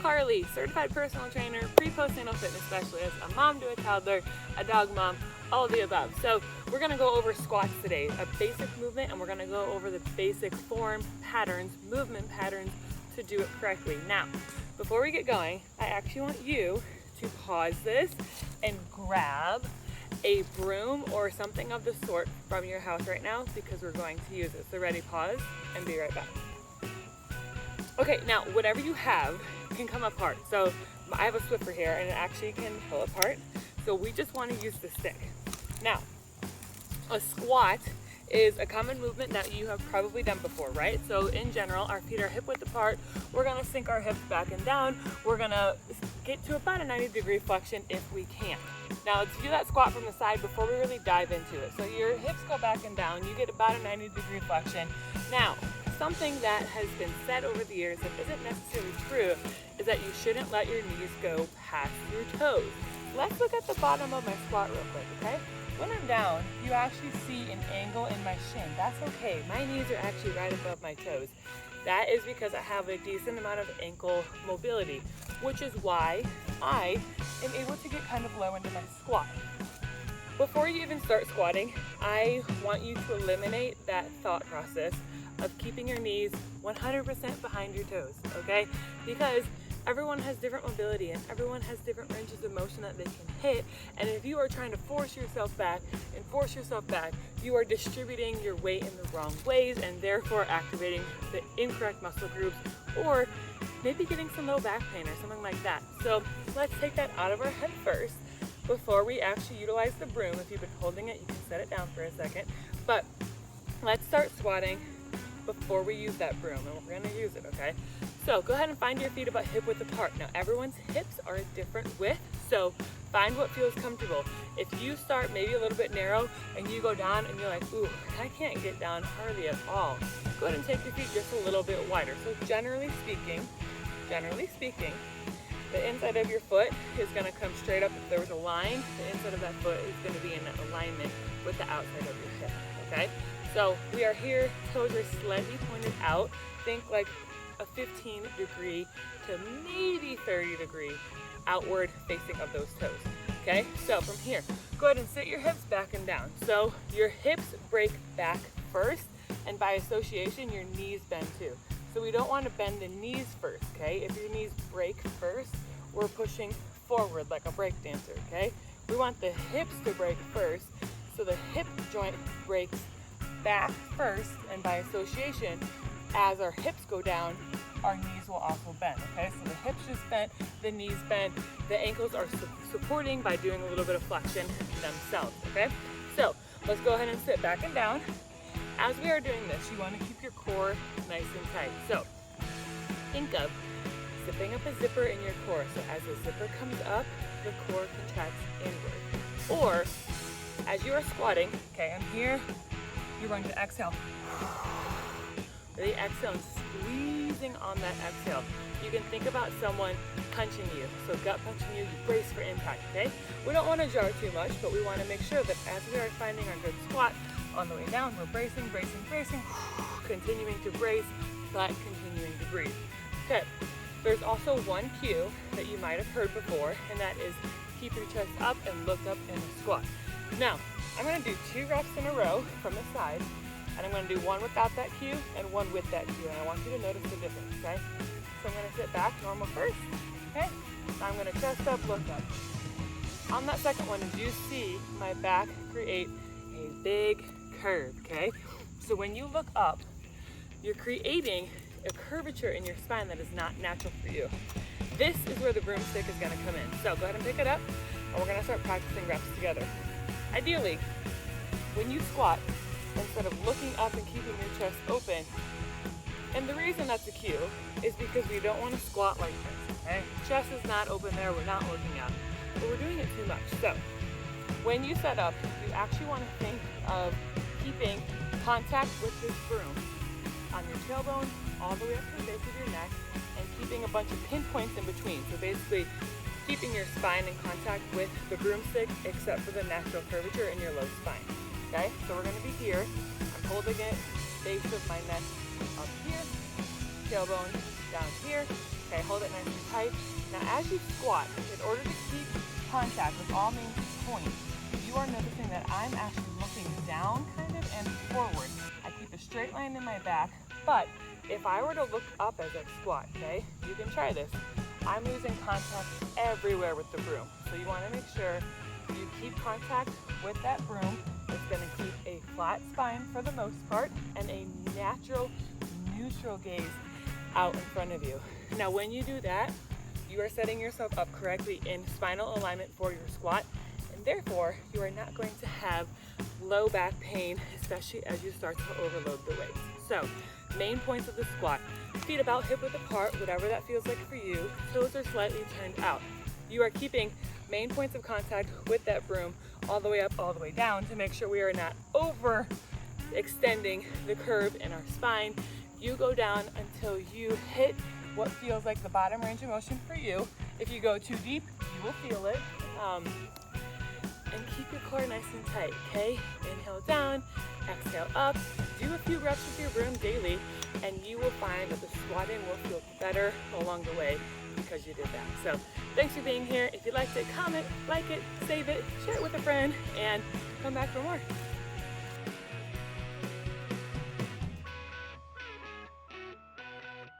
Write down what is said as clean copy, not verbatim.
Carly, certified personal trainer, pre-postnatal fitness specialist, a mom to a toddler, a dog mom, all of the above. So we're gonna go over squats today, a basic movement, and we're gonna go over the basic form patterns, movement patterns to do it correctly. Now, before we get going, I actually want you to pause this and grab a broom or something of the sort from your house right now because we're going to use it. So ready, pause, and be right back. Okay, now whatever you have can come apart. So I have a Swiffer here and it actually can pull apart. So we just want to use the stick. Now, a squat is a common movement that you have probably done before, right? So in general, our feet are hip width apart. We're gonna sink our hips back and down. We're gonna get to about a 90-degree flexion if we can. Now let's do that squat from the side before we really dive into it. So your hips go back and down, you get about a 90-degree flexion. Now, something that has been said over the years that isn't necessarily true is that you shouldn't let your knees go past your toes. Let's look at the bottom of my squat real quick, okay? When I'm down, you actually see an angle in my shin. That's okay. My knees are actually right above my toes. That is because I have a decent amount of ankle mobility, which is why I am able to get kind of low into my squat. Before you even start squatting, I want you to eliminate that thought process of keeping your knees 100% behind your toes, okay? Because everyone has different mobility and everyone has different ranges of motion that they can hit. And if you are trying to force yourself back, you are distributing your weight in the wrong ways and therefore activating the incorrect muscle groups or maybe getting some low back pain or something like that. So let's take that out of our head first before we actually utilize the broom. If you've been holding it, you can set it down for a second. But let's start squatting before we use that broom, and we're gonna use it, okay? So go ahead and find your feet about hip width apart. Now everyone's hips are a different width, so find what feels comfortable. If you start maybe a little bit narrow and you go down and you're like, ooh, I can't get down hardly at all, go ahead and take your feet just a little bit wider. So generally speaking, the inside of your foot is gonna come straight up. If there was a line, the inside of that foot is gonna be in alignment with the outside of your hip, okay? So we are here, toes are slightly pointed out. Think like a 15-degree to maybe 30-degree outward facing of those toes, okay? So from here, go ahead and sit your hips back and down. So your hips break back first, and by association, your knees bend too. So we don't want to bend the knees first, okay? If your knees break first, we're pushing forward like a break dancer, okay? We want the hips to break first, so the hip joint breaks back first, and by association, as our hips go down, our knees will also bend, okay? So the hips just bent, the knees bend, the ankles are supporting by doing a little bit of flexion themselves, okay? So let's go ahead and sit back and down. As we are doing this, you want to keep your core nice and tight. So think of zipping up a zipper in your core. So as the zipper comes up, the core contracts inward. Or as you are squatting, okay, I'm here, you're going to exhale. Really exhale and squeezing on that exhale. You can think about someone punching you. So gut punching you, you brace for impact, okay? We don't want to jar too much, but we want to make sure that as we are finding our good squat on the way down, we're bracing, continuing to brace, but continuing to breathe. Okay, there's also one cue that you might have heard before, and that is keep your chest up and look up in a squat. Now, I'm going to do 2 reps in a row from the side, and I'm going to do one without that cue and one with that cue, and I want you to notice the difference, okay? So I'm going to sit back normal first, okay? Now I'm going to chest up, look up. On that second one, as you see my back create a big curve, okay? So when you look up, you're creating a curvature in your spine that is not natural for you. This is where the broomstick is going to come in. So go ahead and pick it up, and we're going to start practicing reps together. Ideally, when you squat, instead of looking up and keeping your chest open, and the reason that's a cue is because we don't want to squat like this, okay? Chest is not open there, we're not looking up, but we're doing it too much. So when you set up, you actually want to think of keeping contact with this broom on your tailbone all the way up to the base of your neck and keeping a bunch of pinpoints in between. So basically keeping your spine in contact with the broomstick except for the natural curvature in your low spine. Okay, so we're going to be here. I'm holding it, base of my neck up here, tailbone down here, Okay, hold it nice and tight. Now as you squat, in order to keep contact with all main points, you are noticing that I'm actually looking down kind of and forward. I keep a straight line in my back, but if I were to look up as I squat, okay, you can try this. I'm losing contact everywhere with the broom. So you want to make sure you keep contact with that broom. It's going to keep a flat spine for the most part and a natural neutral gaze out in front of you. Now when you do that, you are setting yourself up correctly in spinal alignment for your squat, and therefore you are not going to have low back pain, especially as you start to overload the weights. So main points of the squat: feet about hip width apart, whatever that feels like for you. Toes are slightly turned out. You are keeping main points of contact with that broom all the way up, all the way down, to make sure we are not over extending the curve in our spine. You go down until you hit what feels like the bottom range of motion for you. If you go too deep, you will feel it. And keep your core nice and tight, okay? Inhale down, exhale up. Do a few reps with your broom daily, and you will find that the squatting will feel better along the way because you did that. So thanks for being here. If you liked it, comment, like it, save it, share it with a friend, and come back for more.